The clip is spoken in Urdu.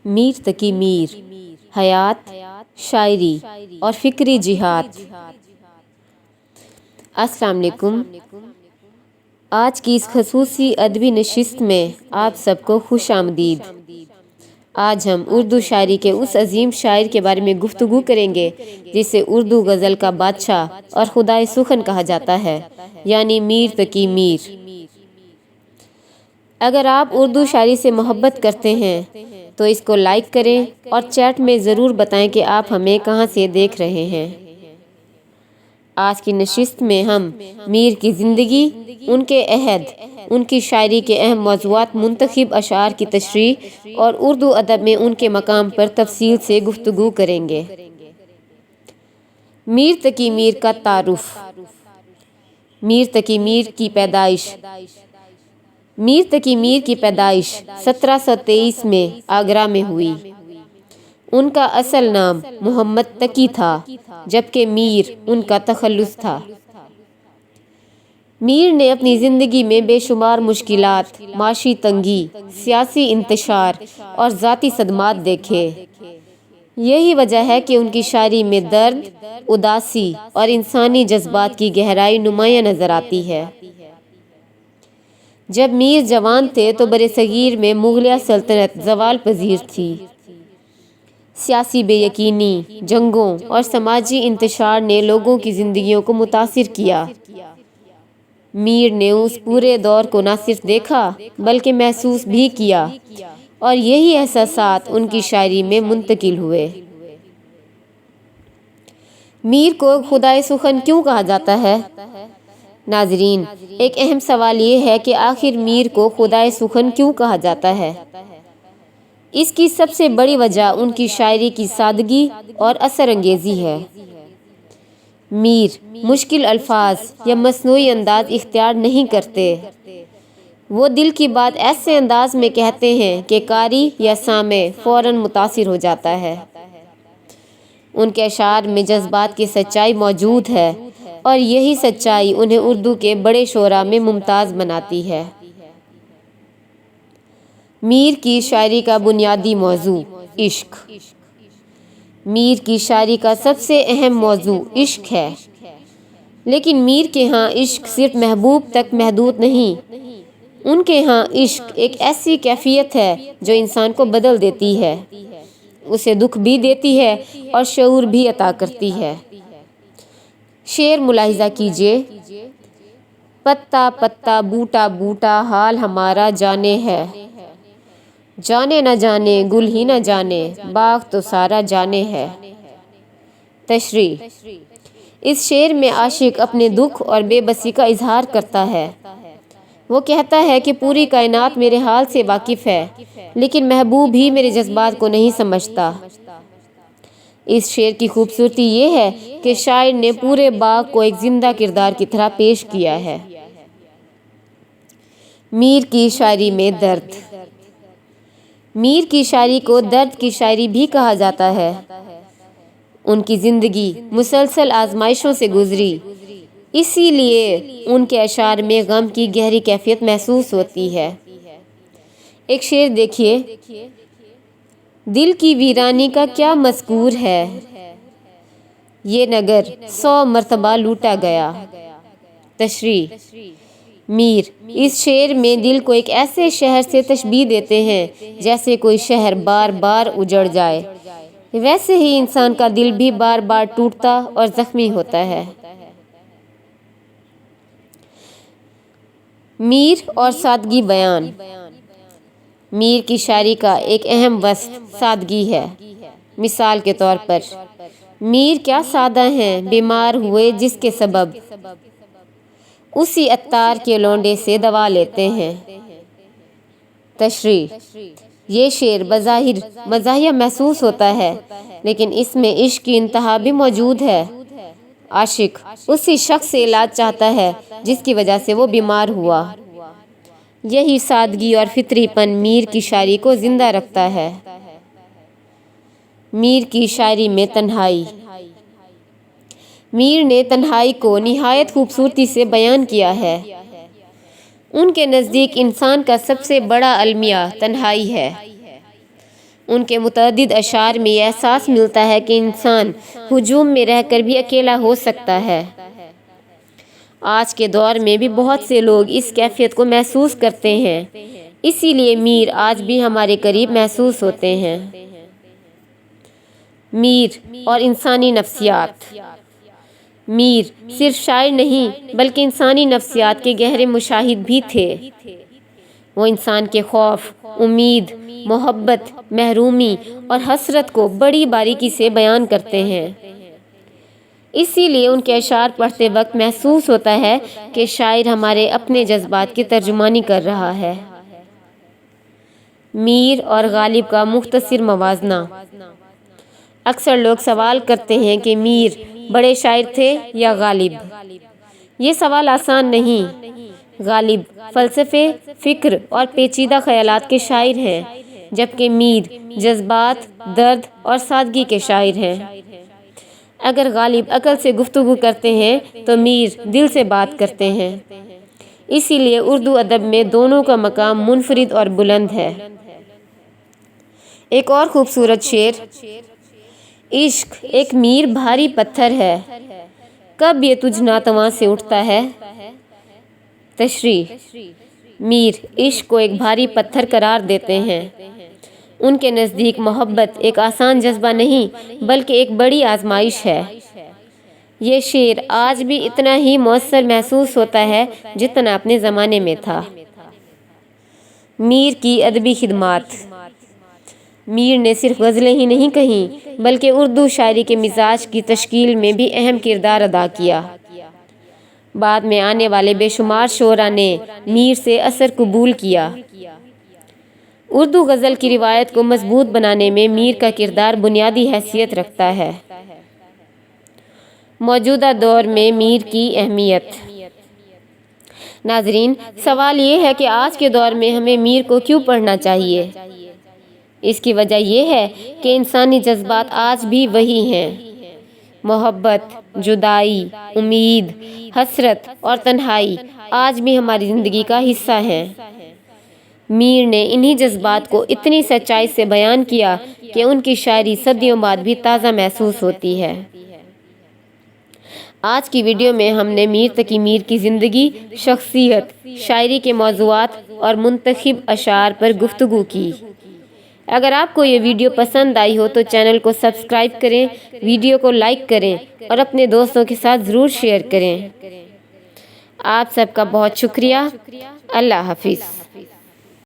میر تقی میر، حیات، شاعری اور فکری جہاد۔ السلام علیکم۔ آج کی اس خصوصی ادبی نشست میں آپ سب کو خوش آمدید۔ آج ہم اردو شاعری کے اس عظیم شاعر کے بارے میں گفتگو کریں گے جسے اردو غزل کا بادشاہ اور خدائے سخن کہا جاتا ہے، یعنی میر تقی میر۔ اگر آپ اردو شاعری سے محبت کرتے ہیں تو اس کو لائک کریں اور چیٹ میں ضرور بتائیں کہ آپ ہمیں کہاں سے دیکھ رہے ہیں۔ آج کی نشست میں ہم میر کی زندگی، ان کے عہد، ان کی شاعری کے اہم موضوعات، منتخب اشعار کی تشریح اور اردو ادب میں ان کے مقام پر تفصیل سے گفتگو کریں گے۔ میر تقی میر کا تعارف۔ میر تقی میر کی پیدائش۔ میر تقی میر کی پیدائش 1723 میں آگرہ میں ہوئی۔ ان کا اصل نام محمد تقی تھا، جبکہ میر ان کا تخلص تھا۔ میر نے اپنی زندگی میں بے شمار مشکلات، معاشی تنگی، سیاسی انتشار اور ذاتی صدمات دیکھے۔ یہی وجہ ہے کہ ان کی شاعری میں درد، اداسی اور انسانی جذبات کی گہرائی نمایاں نظر آتی ہے۔ جب میر جوان تھے تو برصغیر میں مغلیہ سلطنت زوال پذیر تھی۔ سیاسی بے یقینی، جنگوں اور سماجی انتشار نے لوگوں کی زندگیوں کو متاثر کیا۔ میر نے اس پورے دور کو نہ صرف دیکھا بلکہ محسوس بھی کیا، اور یہی احساسات ان کی شاعری میں منتقل ہوئے۔ میر کو خدائے سخن کیوں کہا جاتا ہے؟ ناظرین، ایک اہم سوال یہ ہے کہ آخر میر کو خدائے سخن کیوں کہا جاتا ہے؟ اس کی سب سے بڑی وجہ ان کی شاعری کی سادگی اور اثر انگیزی ہے۔ میر مشکل الفاظ یا مصنوعی انداز اختیار نہیں کرتے۔ وہ دل کی بات ایسے انداز میں کہتے ہیں کہ قاری یا سامع فوراً متاثر ہو جاتا ہے۔ ان کے اشعار میں جذبات کی سچائی موجود ہے، اور یہی سچائی انہیں اردو کے بڑے شعراء میں ممتاز بناتی ہے۔ میر کی شاعری کا بنیادی موضوع عشق۔ میر کی شاعری کا سب سے اہم موضوع عشق ہے، لیکن میر کے ہاں عشق صرف محبوب تک محدود نہیں۔ ان کے ہاں عشق ایک ایسی کیفیت ہے جو انسان کو بدل دیتی ہے، اسے دکھ بھی دیتی ہے اور شعور بھی عطا کرتی ہے۔ شعر ملاحظہ کیجیے۔ پتا پتا بوٹا بوٹا حال ہمارا جانے ہے، جانے نہ جانے گل ہی نہ جانے باغ تو سارا جانے ہے۔ تشریح۔ اس شعر میں عاشق اپنے دکھ اور بے بسی کا اظہار کرتا ہے۔ وہ کہتا ہے کہ پوری کائنات میرے حال سے واقف ہے، لیکن محبوب ہی میرے جذبات کو نہیں سمجھتا۔ اس شعر کی خوبصورتی یہ ہے کہ شاعر نے پورے باغ کو ایک زندہ کردار کی طرح پیش کیا ہے۔ میر کی شاعری میں درد۔ میر کی شاعری کو درد کی شاعری بھی کہا جاتا ہے۔ ان کی زندگی مسلسل آزمائشوں سے گزری، اسی لیے ان کے اشعار میں غم کی گہری کیفیت محسوس ہوتی ہے۔ ایک شعر دیکھیے۔ دل کی ویرانی کا کیا مذکور ہے، یہ نگر 100 مرتبہ لوٹا گیا۔ تشریح۔ میر اس شعر میں دل کو ایک ایسے شہر سے تشبیہ دیتے ہیں جیسے کوئی شہر بار بار اجڑ جائے، ویسے ہی انسان کا دل بھی بار بار ٹوٹتا اور زخمی ہوتا ہے۔ میر اور سادگی بیان۔ میر کی شاعری کا ایک اہم وصف سادگی ہے۔ مثال کے طور پر، میر کیا سادہ ہیں بیمار ہوئے جس کے سبب، اسی عطار کے لونڈے سے دوا لیتے ہیں۔ تشریح۔ یہ شعر بظاہر مزاحیہ محسوس ہوتا ہے، لیکن اس میں عشق کی انتہا بھی موجود ہے۔ عاشق اسی شخص سے علاج چاہتا ہے جس کی وجہ سے وہ بیمار ہوا۔ یہی سادگی اور فطری پن میر کی شاعری کو زندہ رکھتا ہے۔ میر کی شاعری میں تنہائی۔ میر نے تنہائی کو نہایت خوبصورتی سے بیان کیا ہے۔ ان کے نزدیک انسان کا سب سے بڑا المیہ تنہائی ہے۔ ان کے متعدد اشعار میں یہ احساس ملتا ہے کہ انسان ہجوم میں رہ کر بھی اکیلا ہو سکتا ہے۔ آج کے دور میں بھی بہت سے لوگ اس کیفیت کو محسوس کرتے ہیں، اسی لیے میر آج بھی ہمارے قریب محسوس ہوتے ہیں۔ میر اور انسانی نفسیات۔ میر صرف شاعر نہیں بلکہ انسانی نفسیات کے گہرے مشاہد بھی تھے۔ وہ انسان کے خوف، امید، محبت، محرومی اور حسرت کو بڑی باریکی سے بیان کرتے ہیں۔ اسی لیے ان کے اشعار پڑھتے وقت محسوس ہوتا ہے کہ شاعر ہمارے اپنے جذبات کی ترجمانی کر رہا ہے۔ میر اور غالب کا مختصر موازنہ۔ اکثر لوگ سوال کرتے ہیں کہ میر بڑے شاعر تھے یا غالب؟ یہ سوال آسان نہیں۔ غالب فلسفے، فکر اور پیچیدہ خیالات کے شاعر ہیں، جبکہ میر جذبات، درد اور سادگی کے شاعر ہیں۔ اگر غالب عقل سے گفتگو کرتے ہیں تو میر دل سے بات کرتے ہیں۔ اسی لیے اردو ادب میں دونوں کا مقام منفرد اور بلند ہے۔ ایک اور خوبصورت شعر: عشق ایک میر بھاری پتھر ہے، کب یہ تجھ ناتواں سے اٹھتا ہے؟ تشریح: میر عشق کو ایک بھاری پتھر قرار دیتے ہیں۔ ان کے نزدیک محبت ایک آسان جذبہ نہیں بلکہ ایک بڑی آزمائش ہے۔ یہ شعر آج بھی اتنا ہی مؤثر محسوس ہوتا ہے جتنا اپنے زمانے میں تھا۔ میر کی ادبی خدمات۔ میر نے صرف غزلیں ہی نہیں کہیں بلکہ اردو شاعری کے مزاج کی تشکیل میں بھی اہم کردار ادا کیا۔ بعد میں آنے والے بے شمار شعراء نے میر سے اثر قبول کیا۔ اردو غزل کی روایت کو مضبوط بنانے میں میر کا کردار بنیادی حیثیت رکھتا ہے۔ موجودہ دور میں میر کی اہمیت۔ ناظرین، سوال یہ ہے کہ آج کے دور میں ہمیں میر کو کیوں پڑھنا چاہیے؟ اس کی وجہ یہ ہے کہ انسانی جذبات آج بھی وہی ہیں۔ محبت، جدائی، امید، حسرت اور تنہائی آج بھی ہماری زندگی کا حصہ ہیں۔ میر نے انہی جذبات کو اتنی سچائی سے بیان کیا کہ ان کی شاعری صدیوں بعد بھی تازہ محسوس ہوتی ہے۔ آج کی ویڈیو میں ہم نے میر تقی میر کی زندگی، شخصیت، شاعری کے موضوعات اور منتخب اشعار پر گفتگو کی۔ اگر آپ کو یہ ویڈیو پسند آئی ہو تو چینل کو سبسکرائب کریں، ویڈیو کو لائک کریں اور اپنے دوستوں کے ساتھ ضرور شیئر کریں۔ آپ سب کا بہت شکریہ۔ اللہ حافظ۔